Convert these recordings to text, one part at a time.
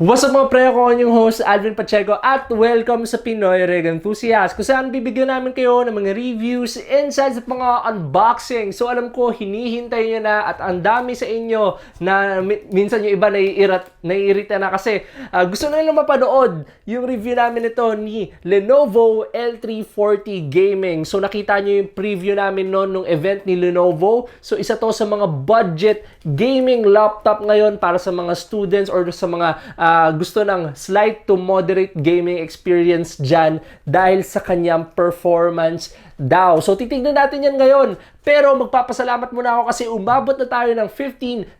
What's up mga pre? Ako yung host, Alvin Pacheco, at welcome sa Pinoy Rig Enthusiasts, kung saan bibigyan namin kayo ng mga reviews, insights at mga unboxing. So alam ko, hinihintay nyo na at ang dami sa inyo na minsan yung iba naiirita na kasi gusto na nila mapanood yung review namin ito ni Lenovo L340 Gaming. So nakita nyo yung preview namin noon nung event ni Lenovo. So isa to sa mga budget gaming laptop ngayon para sa mga students or sa mga gusto ng slight to moderate gaming experience dyan dahil sa kanyang performance daw. So titignan natin yan ngayon. Pero magpapasalamat muna ako kasi umabot na tayo ng 15,000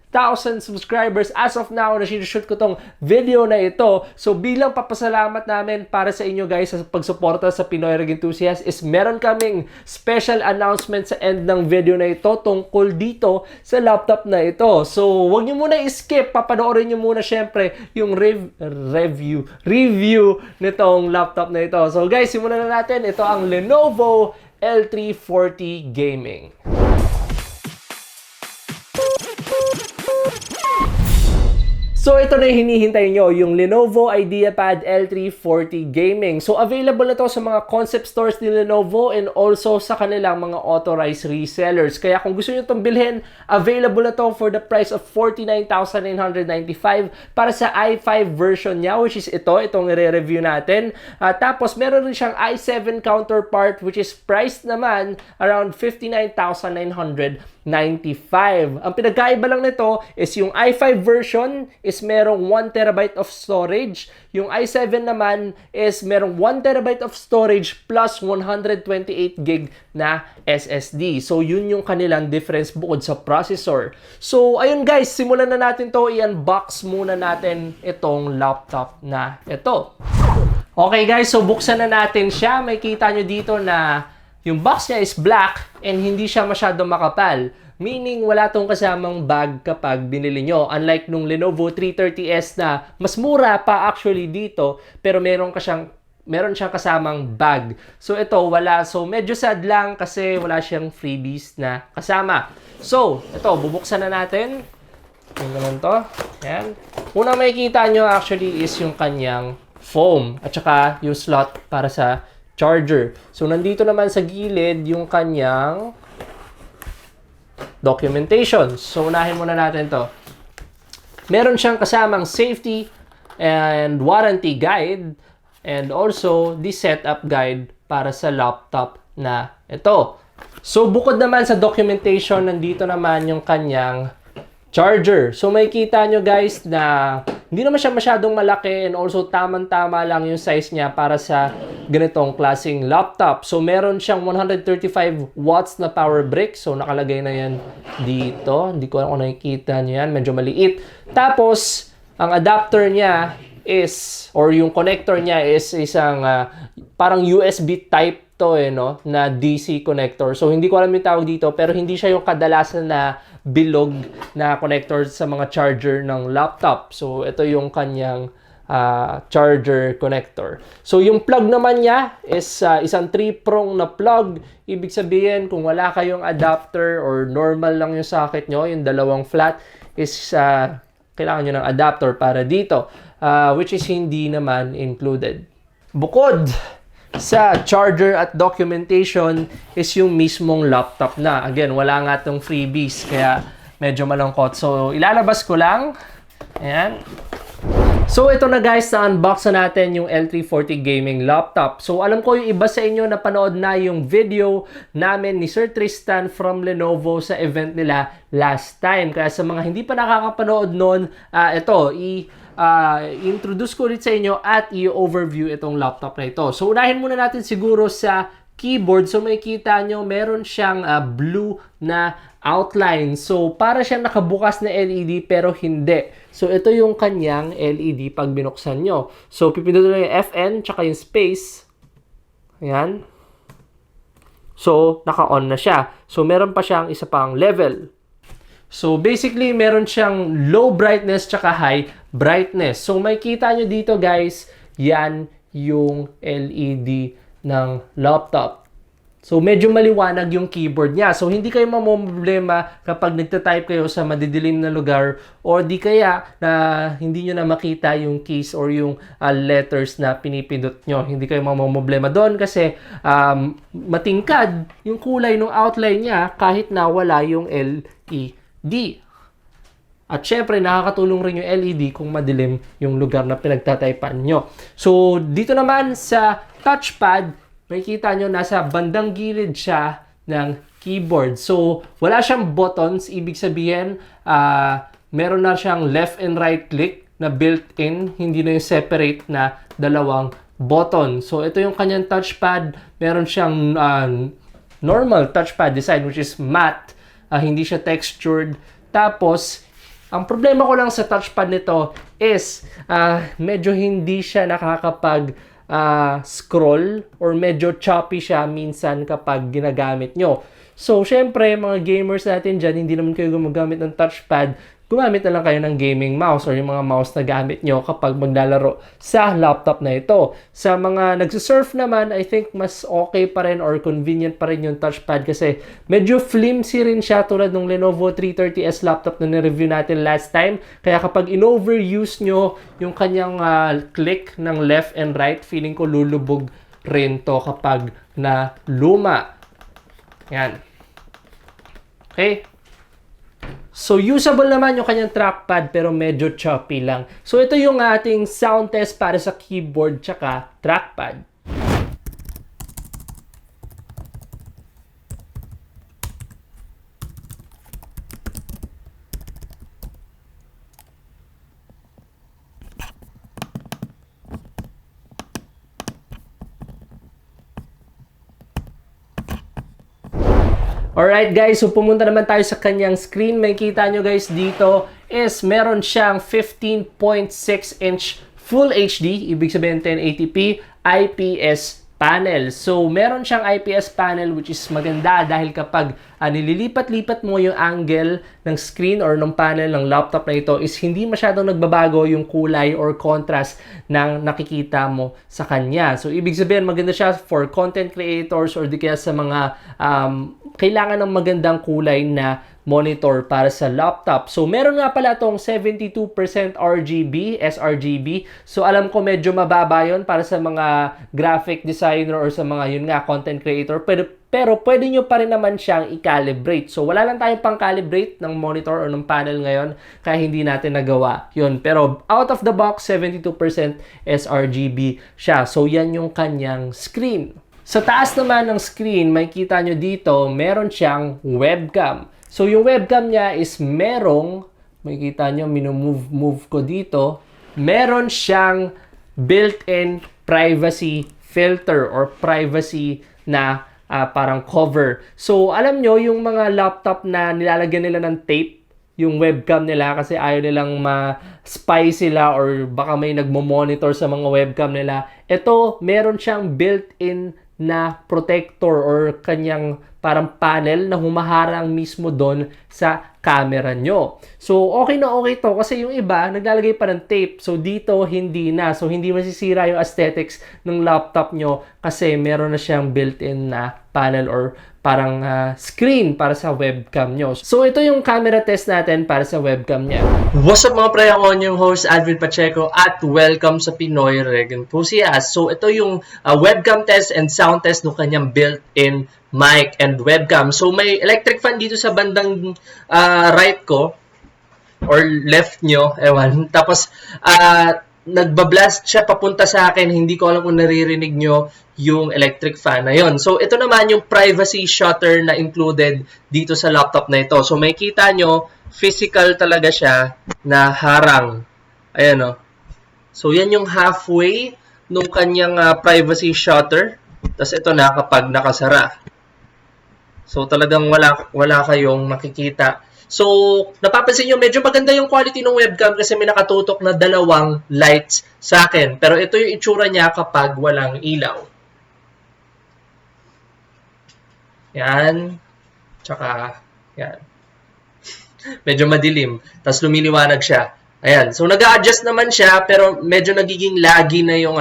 subscribers as of now na sinushoot ko tong video na ito. So bilang papasalamat namin para sa inyo guys sa pagsuporta sa Pinoy Rig Enthusiasts is meron kaming special announcement sa end ng video na ito tungkol dito sa laptop na ito. So wag nyo muna i-skip, papanoorin nyo muna syempre yung review nitong laptop na ito. So guys, simulan na natin. Ito ang Lenovo L340 Gaming. So ito na yung hinihintay nyo, yung Lenovo IdeaPad L340 Gaming. So available na to sa mga concept stores ni Lenovo and also sa kanilang mga authorized resellers. Kaya kung gusto nyo itong bilhin, available na to for the price of 49,995 para sa i5 version niya, which is itong i-review natin. Tapos meron rin siyang i7 counterpart which is priced naman around 59,995. Ang pinagkaiba lang nito is yung i5 version is merong 1TB of storage. Yung i7 naman is merong 1TB of storage plus 128GB na SSD. So yun yung kanilang difference bukod sa processor. So ayun guys, simulan na natin to. I-unbox muna natin itong laptop na ito. Okay guys, so buksan na natin siya. May kita nyo dito na yung box niya is black and hindi siya masyado makapal. Meaning, wala tong kasamang bag kapag binili nyo. Unlike nung Lenovo 330S na mas mura pa actually dito, pero meron siyang kasamang bag. So ito, wala. So medyo sad lang kasi wala siyang freebies na kasama. So, ito, bubuksan na natin. Yung naman to. Ayan. Unang makikita nyo actually is yung kanyang foam at saka yung slot para sa charger. So, nandito naman sa gilid yung kanyang documentation. So, unahin muna natin to. Meron siyang kasamang safety and warranty guide and also the setup guide para sa laptop na ito. So, bukod naman sa documentation, nandito naman yung kanyang charger. So, makikita nyo guys na hindi naman siya masyadong malaki and also tamang-tama lang yung size niya para sa ganitong klaseng laptop. So, meron siyang 135 watts na power brick. So, nakalagay na yan dito. Hindi ko alam kung nakikita nyo yan. Medyo maliit. Tapos, ang adapter niya is, or yung connector niya is isang parang USB type to no? Na DC connector. So, hindi ko alam yung tawag dito, pero hindi siya yung kadalasan na bilog na connector sa mga charger ng laptop. So, ito yung kanyang charger connector. So, yung plug naman niya is isang 3-prong na plug. Ibig sabihin, kung wala kayong adapter or normal lang yung socket nyo, yung dalawang flat, is kailangan nyo ng adapter para dito, which is hindi naman included. Bukod sa charger at documentation is yung mismong laptop na. Again, wala nga itong freebies, kaya medyo malungkot. So, ilalabas ko lang. Ayan. So, ito na guys, na-unbox na natin yung L340 Gaming laptop. So, alam ko yung iba sa inyo napanood na yung video namin ni Sir Tristan from Lenovo sa event nila last time. Kaya sa mga hindi pa nakakapanood nun, introduce ko ulit sa inyo at i-overview itong laptop na ito. So, unahin muna natin siguro sa keyboard. So, makikita nyo, meron siyang blue na outline. So, para siyang nakabukas na LED pero hindi. So, ito yung kanyang LED pag binuksan nyo. So, pipindutin nyo yung FN tsaka yung space. Ayan. So, naka-on na siya. So, meron pa siyang isa pang level. So, basically, meron siyang low brightness tsaka high brightness. So, makikita nyo dito guys, yan yung LED ng laptop. So, medyo maliwanag yung keyboard niya. So, hindi kayo mamomblema kapag nagtatype kayo sa madidilim na lugar or di kaya na hindi nyo na makita yung keys or yung letters na pinipindot nyo. Hindi kayo mamomblema doon kasi matingkad yung kulay ng outline niya kahit na wala yung LED. At syempre, nakakatulong rin yung LED kung madilim yung lugar na pinagtatypan nyo. So, dito naman sa touchpad, makikita nyo, nasa bandang gilid siya ng keyboard. So, wala siyang buttons. Ibig sabihin, meron na siyang left and right click na built-in. Hindi na yung separate na dalawang button. So, ito yung kanyang touchpad. Meron siyang normal touchpad design which is matte. Hindi siya textured. Tapos, ang problema ko lang sa touchpad nito is medyo hindi siya nakakapag scroll or medyo choppy siya minsan kapag ginagamit nyo. So, syempre, mga gamers natin dyan, hindi naman kayo gumagamit ng touchpad. Gumamit na lang kayo ng gaming mouse or yung mga mouse na gamit nyo kapag maglalaro sa laptop na ito. Sa mga nagsisurf naman, I think mas okay pa rin or convenient pa rin yung touchpad kasi medyo flimsy rin siya tulad ng Lenovo 330S laptop na nireview natin last time. Kaya kapag in-overuse nyo yung kanyang click ng left and right, feeling ko lulubog rin to kapag na luma. Yan. Okay? So, usable naman yung kanyang trackpad pero medyo choppy lang. So, ito yung ating sound test para sa keyboard tsaka trackpad. Alright guys, so pumunta naman tayo sa kanyang screen. Makikita nyo guys dito is meron siyang 15.6 inch Full HD, ibig sabihin 1080p, IPS panel. So, meron siyang IPS panel which is maganda dahil kapag nililipat-lipat mo yung angle ng screen or ng panel ng laptop na ito is hindi masyadong nagbabago yung kulay or contrast ng nakikita mo sa kanya. So, ibig sabihin maganda siya for content creators or di kaya sa mga kailangan ng magandang kulay na monitor para sa laptop. So, meron nga pala itong 72% RGB, sRGB. So, alam ko medyo mababa yun para sa mga graphic designer or sa mga, yun nga, content creator. Pero pwede nyo pa rin naman siyang i-calibrate. So, wala lang tayong pang-calibrate ng monitor or ng panel ngayon, kaya hindi natin nagawa yun. Pero, out of the box, 72% sRGB siya. So, yan yung kanyang screen. Sa taas naman ng screen, makikita nyo dito, meron siyang webcam. So, yung webcam niya is merong, makikita nyo, move ko dito, meron siyang built-in privacy filter or privacy na parang cover. So, alam nyo, yung mga laptop na nilalagyan nila ng tape, yung webcam nila kasi ayaw nilang ma-spy sila or baka may nagmo-monitor sa mga webcam nila. Ito, meron siyang built-in na protector or kanyang parang panel na humaharang mismo doon sa camera nyo. So, okay na okay to kasi yung iba, naglalagay pa ng tape. So, dito, hindi na. So, hindi masisira yung aesthetics ng laptop nyo kasi meron na siyang built-in na panel or parang screen para sa webcam nyo. So, ito yung camera test natin para sa webcam niya. What's up mga pre? Ako yung host, Alvin Pacheco at welcome sa Pinoy Rig Enthusiasts. So, ito yung webcam test and sound test ng kanyang built-in mic and webcam. So, may electric fan dito sa bandang right ko or left nyo, ewan. Tapos, nagbablast siya papunta sa akin. Hindi ko alam kung naririnig nyo yung electric fan na yun. So, ito naman yung privacy shutter na included dito sa laptop na ito. So, makikita nyo, physical talaga siya na harang. Ayan o. So, yan yung halfway nung kanyang privacy shutter. Tapos, ito na kapag nakasara. So, talagang wala kayong makikita. So, napapansin nyo, medyo maganda yung quality ng webcam kasi may nakatutok na dalawang lights sa akin. Pero ito yung itsura niya kapag walang ilaw. Yan. Tsaka, yan. Medyo madilim. Tapos lumiliwanag siya. Ayan. So, nag-a-adjust naman siya pero medyo nagiging laggy na yung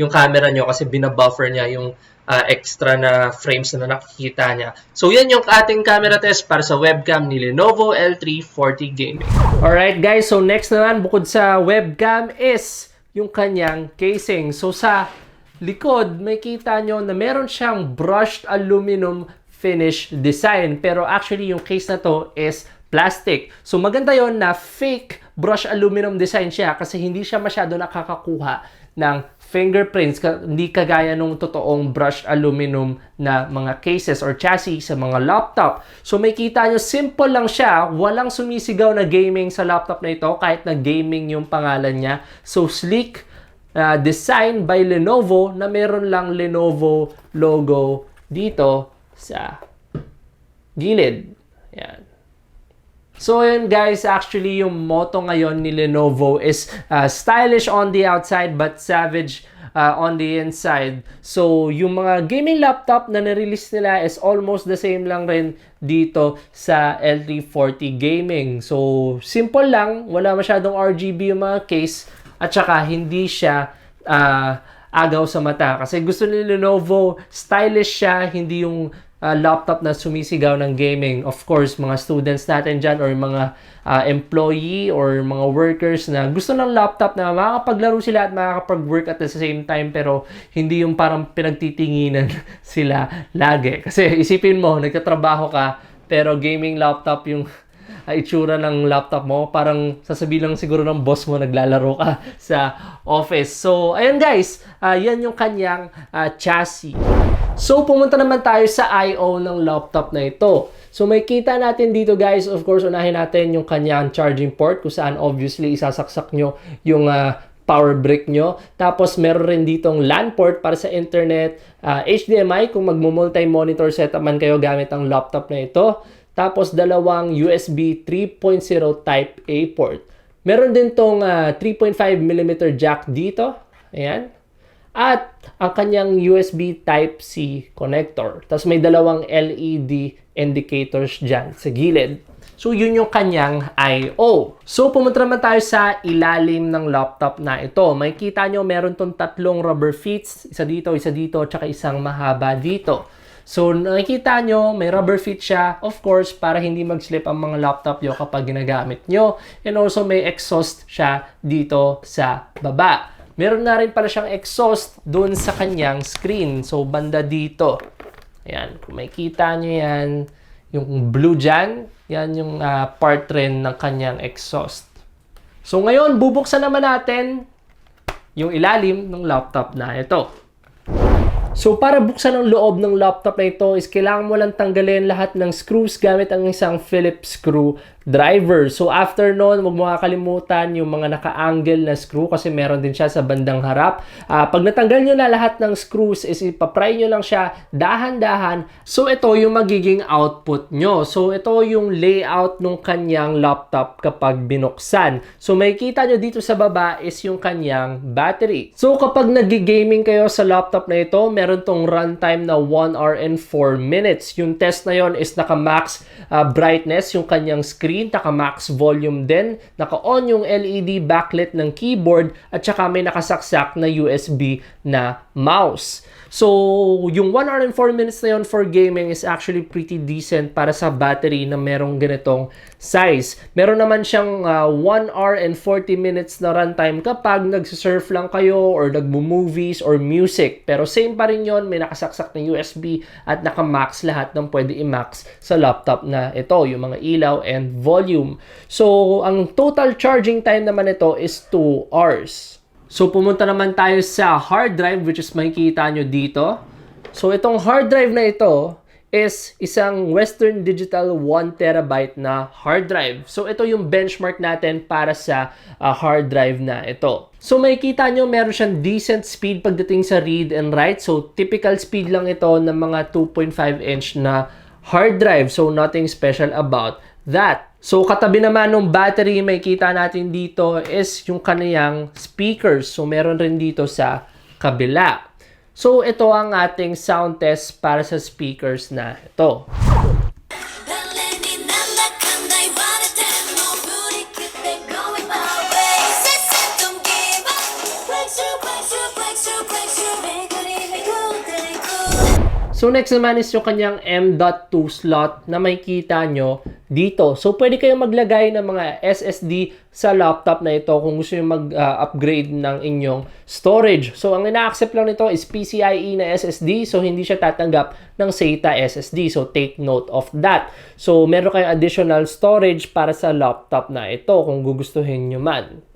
yung camera nyo kasi binabuffer niya yung extra na frames na nakikita niya. So, yan yung ating camera test para sa webcam ni Lenovo L340 Gaming. Alright guys, so next naman bukod sa webcam is yung kanyang casing. So, sa likod, may kita nyo na meron siyang brushed aluminum finish design. Pero actually, yung case na to is plastic. So, maganda yon na fake brushed aluminum design siya kasi hindi siya masyado nakakakuha ng fingerprints, hindi kagaya nung totoong brushed aluminum na mga cases or chassis sa mga laptop. So may kita nyo, simple lang siya, walang sumisigaw na gaming sa laptop na ito kahit na gaming yung pangalan niya. So sleek, design by Lenovo na meron lang Lenovo logo dito sa gilid. Yan. So yun guys, actually yung motto ngayon ni Lenovo is stylish on the outside but savage on the inside. So yung mga gaming laptop na nirelease nila is almost the same lang rin dito sa L340 Gaming. So simple lang, wala masyadong RGB yung mga case at saka hindi siya agaw sa mata. Kasi gusto ni Lenovo, stylish siya, hindi yung laptop na sumisigaw ng gaming. Of course, mga students natin dyan or mga employee or mga workers na gusto ng laptop na makakapaglaro sila at makakapag-work at the same time pero hindi yung parang pinagtitinginan sila lagi. Kasi isipin mo, nagtatrabaho ka pero gaming laptop yung itsura ng laptop mo, parang sasabihin lang siguro ng boss mo naglalaro ka sa office. So, ayun guys, yan yung kanyang chassis. So, pumunta naman tayo sa I/O ng laptop na ito. So, may kita natin dito guys, of course, unahin natin yung kanyang charging port kung saan obviously isasaksak nyo yung power brick nyo. Tapos, meron rin ditong LAN port para sa internet, HDMI kung magmo-multi-monitor setup man kayo gamit ang laptop na ito. Tapos, dalawang USB 3.0 Type A port. Meron din tong 3.5mm jack dito. Ayan. At ang kanyang USB Type-C connector. Tapos may dalawang LED indicators dyan sa gilid. So, yun yung kanyang I/O. So, pumunta naman tayo sa ilalim ng laptop na ito. May kita nyo, meron tong tatlong rubber feet. Isa dito, tsaka isang mahaba dito. So, nakikita nyo, may rubber feet siya. Of course, para hindi mag-slip ang mga laptop nyo kapag ginagamit nyo. And also, may exhaust siya dito sa baba. Meron na rin pala siyang exhaust doon sa kanyang screen. So, banda dito. Ayan, kung makikita nyo yan, yung blue dyan, yan yung part rin ng kanyang exhaust. So, ngayon, bubuksan naman natin yung ilalim ng laptop na ito. So, para buksan ang loob ng laptop na ito is kailangan mo lang tanggalin lahat ng screws gamit ang isang Phillips screw driver. So, after nun, huwag mo kakalimutan yung mga naka-angle na screw kasi meron din siya sa bandang harap. Pag natanggal nyo na lahat ng screws is ipapry nyo lang siya dahan-dahan. So, ito yung magiging output nyo. So, ito yung layout ng kanyang laptop kapag binuksan. So, makikita nyo dito sa baba is yung kanyang battery. So, kapag nag-gaming kayo sa laptop na ito, meron tong runtime na 1 hour and 4 minutes. Yung test na yon is naka-max brightness yung kanyang screen, naka-max volume din, naka-on yung LED backlit ng keyboard, at saka may nakasaksak na USB na mouse. So, yung 1 hour and 4 minutes na yun for gaming is actually pretty decent para sa battery na merong ganitong size. Meron naman siyang 1 hour and 40 minutes na runtime kapag nagsisurf lang kayo or nagmo-movies or music. Pero same pa rin yun, may nakasaksak na USB at naka-max lahat ng pwede i-max sa laptop na ito, yung mga ilaw and volume. So, ang total charging time naman ito is 2 hours. So, pumunta naman tayo sa hard drive which is makikita nyo dito. So, itong hard drive na ito is isang Western Digital 1TB na hard drive. So, ito yung benchmark natin para sa hard drive na ito. So, makikita nyo meron siyang decent speed pagdating sa read and write. So, typical speed lang ito ng mga 2.5 inch na hard drive. So, nothing special about that. So, katabi naman ng battery, may kita natin dito is yung kaniyang speakers. So, meron rin dito sa kabila. So, ito ang ating sound test para sa speakers na ito. So next naman is yung kanyang M.2 slot na makikita nyo dito. So pwede kayong maglagay ng mga SSD sa laptop na ito kung gusto nyo mag-upgrade ng inyong storage. So ang ina-accept lang nito is PCIe na SSD, so hindi siya tatanggap ng SATA SSD. So take note of that. So meron kayong additional storage para sa laptop na ito kung gugustuhin nyo man.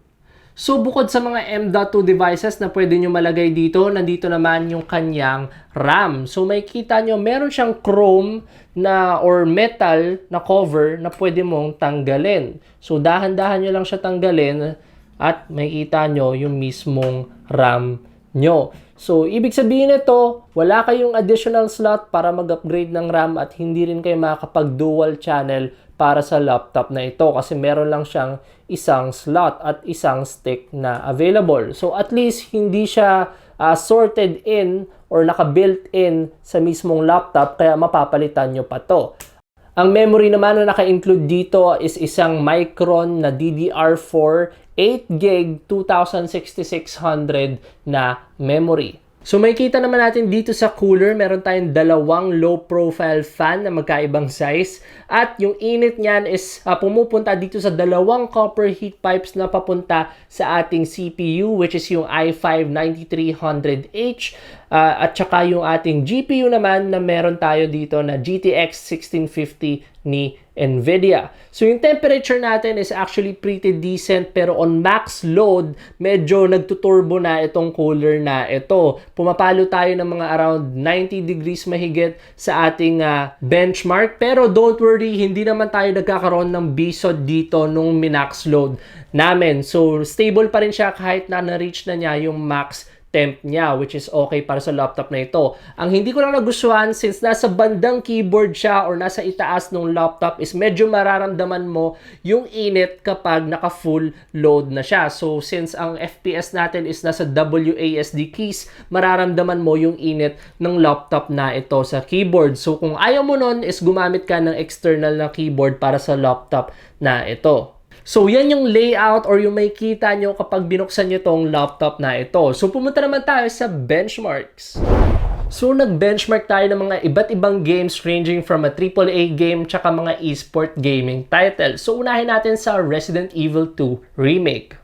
So, bukod sa mga M.2 devices na pwede nyo malagay dito, nandito naman yung kanyang RAM. So, makikita nyo, meron siyang chrome na or metal na cover na pwede mong tanggalin. So, dahan-dahan nyo lang siya tanggalin at makikita nyo yung mismong RAM nyo. So, ibig sabihin nito, wala kayong additional slot para mag-upgrade ng RAM at hindi rin kayo makakapag-dual channel para sa laptop na ito kasi meron lang siyang isang slot at isang stick na available. So at least hindi siya sorted in or naka-built in sa mismong laptop kaya mapapalitan nyo pa to. Ang memory naman na naka-include dito is isang Micron na DDR4 8GB 2600 na memory. So makikita naman natin dito sa cooler, meron tayong dalawang low profile fan na magkaibang size at yung init niyan is pumupunta dito sa dalawang copper heat pipes na papunta sa ating CPU which is yung i5-9300H at saka yung ating GPU naman na meron tayo dito na GTX 1650 ni NVIDIA. So yung temperature natin is actually pretty decent pero on max load, medyo nagtuturbo na itong cooler na ito. Pumapalo tayo ng mga around 90 degrees mahigit sa ating benchmark. Pero don't worry, hindi naman tayo nagkakaroon ng bisod dito nung minax load namin. So stable pa rin siya kahit na na-reach na niya yung max temp niya, which is okay para sa laptop na ito. Ang hindi ko lang nagustuhan, since nasa bandang keyboard siya or nasa itaas ng laptop, is medyo mararamdaman mo yung init kapag naka-full load na siya. So, since ang FPS natin is nasa WASD keys, mararamdaman mo yung init ng laptop na ito sa keyboard. So, kung ayaw mo nun, is gumamit ka ng external na keyboard para sa laptop na ito. So, yan yung layout or yung makikita nyo kapag binuksan nyo tong laptop na ito. So, pumunta naman tayo sa benchmarks. So, nag-benchmark tayo ng mga iba't ibang games ranging from a AAA game tsaka mga esport gaming title. So, unahin natin sa Resident Evil 2 Remake.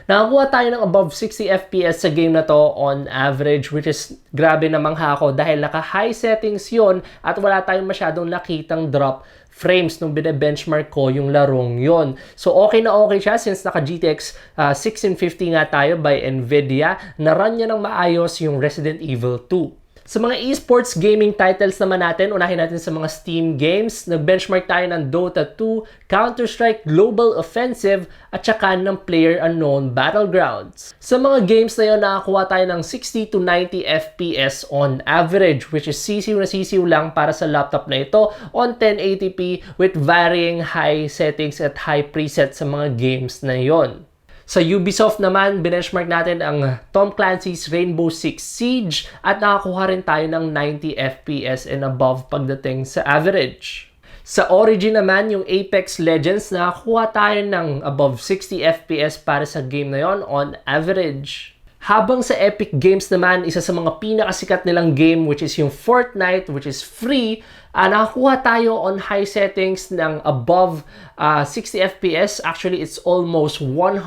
Nakakuha tayo ng above 60 FPS sa game na to on average, which is grabe namang ako dahil naka-high settings yon at wala tayong masyadong nakitang drop frames nung bine-benchmark ko yung larong yon. So okay na okay siya since naka GTX 1650 nga tayo by NVIDIA, na run niya ng maayos yung Resident Evil 2. Sa mga esports gaming titles naman natin, unahin natin sa mga Steam games. Nag-benchmark tayo ng Dota 2, Counter-Strike Global Offensive, at saka ng PlayerUnknown Battlegrounds. Sa mga games na yun, nakakuha tayo ng 60 to 90 FPS on average, which is sisiw na sisiw lang para sa laptop na ito on 1080p with varying high settings at high presets sa mga games na yon. Sa Ubisoft naman, benchmark natin ang Tom Clancy's Rainbow Six Siege at nakakuha rin tayo ng 90 FPS and above pagdating sa average. Sa Origin naman, yung Apex Legends, nakakuha tayo ng above 60 FPS para sa game na yon on average. Habang sa Epic Games naman, isa sa mga pinakasikat nilang game which is yung Fortnite, which is free, nakakuha tayo on high settings ng above 60 FPS. Actually, it's almost 100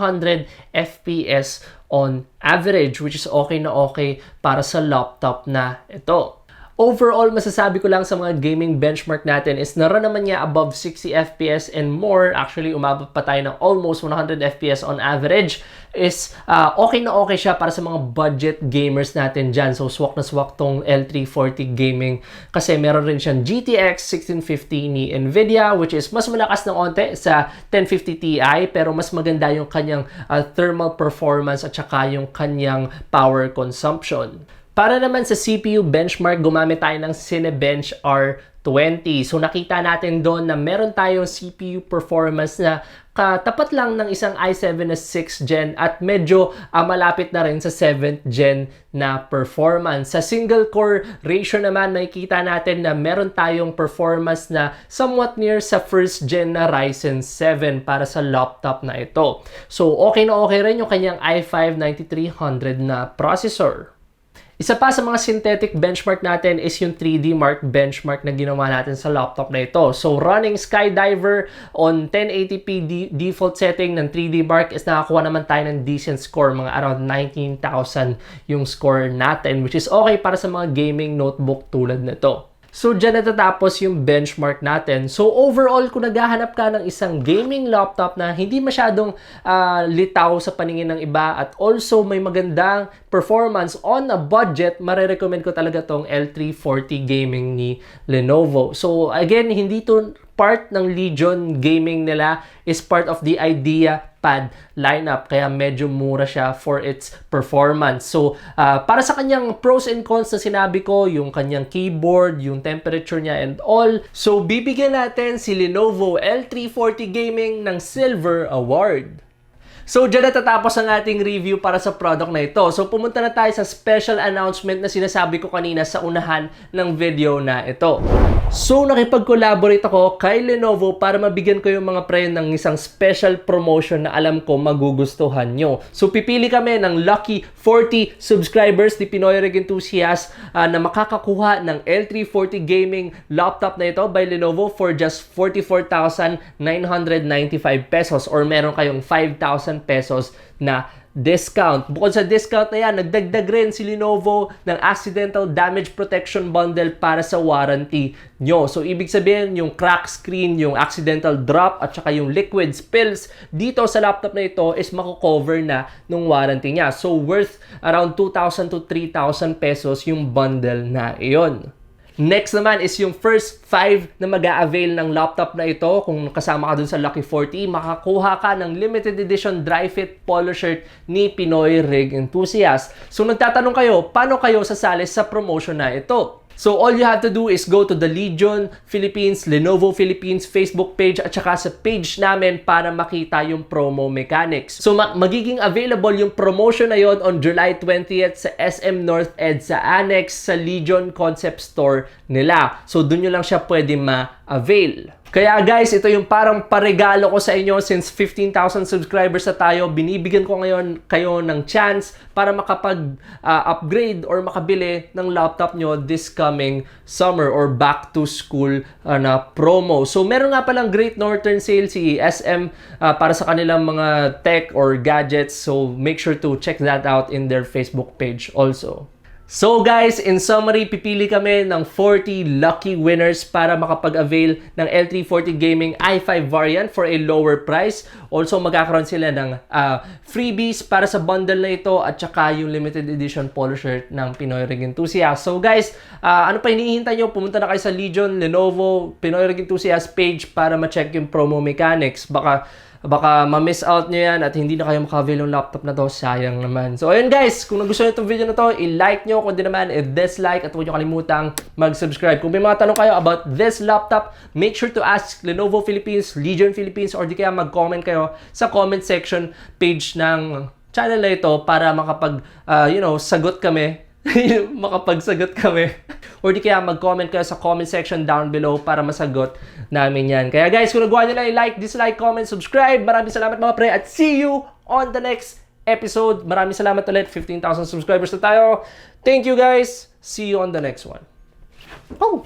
FPS on average, which is okay na okay para sa laptop na ito. Overall, masasabi ko lang sa mga gaming benchmark natin is naran naman niya above 60 FPS and more. Actually, umabot pa tayo ng almost 100 FPS on average. Is okay na okay siya para sa mga budget gamers natin dyan. So, swak na swak tong L340 Gaming kasi meron rin siyang GTX 1650 ni NVIDIA, which is mas malakas ng onte sa 1050 Ti pero mas maganda yung kanyang thermal performance at saka yung kanyang power consumption. Para naman sa CPU benchmark, gumamit tayo ng Cinebench R20. So nakita natin doon na meron tayong CPU performance na katapat lang ng isang i7 na 6th gen at medyo malapit na rin sa 7th gen na performance. Sa single core ratio naman, makikita natin na meron tayong performance na somewhat near sa 1st gen na Ryzen 7 para sa laptop na ito. So okay na okay rin yung kanyang i5-9300 na processor. Isa pa sa mga synthetic benchmark natin is yung 3D Mark benchmark na ginawa natin sa laptop na ito. So, running Skydiver on 1080p default setting ng 3D Mark is nakakuha naman tayo ng decent score. Mga around 19,000 yung score natin, which is okay para sa mga gaming notebook tulad nito. So, dyan natatapos yung benchmark natin. So, overall, kung naghahanap ka ng isang gaming laptop na hindi masyadong litaw sa paningin ng iba at also may magandang performance on a budget, marirecommend ko talaga tong L340 Gaming ni Lenovo. So, again, hindi to part ng Legion gaming nila, is part of the IdeaPad lineup. Kaya medyo mura siya for its performance. So, para sa kanyang pros and cons na sinabi ko, yung kanyang keyboard, yung temperature niya and all. So, bibigyan natin si Lenovo L340 Gaming ng Silver Award. So, dyan natatapos ang ating review para sa product na ito. So, pumunta na tayo sa special announcement na sinasabi ko kanina sa unahan ng video na ito. So, nakipag-collaborate ako kay Lenovo para mabigyan ko yung mga pre ng isang special promotion na alam ko magugustuhan nyo. So, pipili kami ng lucky 40 subscribers ni Pinoy Rig Enthusiasts na makakakuha ng L340 Gaming laptop na ito by Lenovo for just 44,995 pesos or meron kayong 5,000 pesos na discount. Bukod sa discount na yan, nagdagdag rin si Lenovo ng Accidental Damage Protection Bundle para sa warranty nyo. So, ibig sabihin, yung crack screen, yung accidental drop, at saka yung liquid spills dito sa laptop na ito is mako-cover na nung warranty niya. So, worth around 2,000 to 3,000 pesos yung bundle na iyon. Next naman is yung first 5 na mag-a-avail ng laptop na ito. Kung kasama ka dun sa Lucky 40, makakuha ka ng limited edition dry fit polo shirt ni Pinoy Rig Enthusiasts. So nagtatanong kayo, paano kayo sasali sa promotion na ito? So, all you have to do is go to the Legion Philippines, Lenovo Philippines Facebook page at saka sa page namin para makita yung promo mechanics. So, magiging available yung promotion na yon on July 20th sa SM North Ed sa Annex sa Legion Concept Store nila. So, dun nyo lang siya pwede ma-avail. Kaya guys, ito yung parang paregalo ko sa inyo since 15,000 subscribers na tayo. Binibigyan ko ngayon kayo ng chance para makapag-upgrade or makabili ng laptop nyo this coming summer or back to school na promo. So meron nga palang Great Northern Sale si SM para sa kanilang mga tech or gadgets. So make sure to check that out in their Facebook page also. So guys, in summary, pipili kami ng 40 lucky winners para makapag-avail ng L340 Gaming i5 variant for a lower price. Also, magkakaroon sila ng freebies para sa bundle na ito at saka yung limited edition polo shirt ng Pinoy Rig Enthusiasts. So guys, ano pa hinihintay nyo? Pumunta na kayo sa Legion, Lenovo, Pinoy Rig Enthusiasts page para ma-check yung promo mechanics. Baka ma-miss out nyo yan at hindi na kayo maka-avail yung laptop na to. Sayang naman. So, ayun guys. Kung nagustuhan nyo itong video na to, i-like nyo. Kung di naman, i-dislike. At huwag nyo kalimutang mag-subscribe. Kung may mga tanong kayo about this laptop, make sure to ask Lenovo Philippines, Legion Philippines, or di kaya mag-comment kayo sa comment section page ng channel na ito para sagot kami. Makapagsagot kami. Or di kaya mag-comment kayo sa comment section down below para masagot namin yan. Kaya guys, kung nagawa nyo na i-like, dislike, comment, subscribe. Maraming salamat mga pre at see you on the next episode. Maraming salamat ulit. 15,000 subscribers na tayo. Thank you guys. See you on the next one. Oh!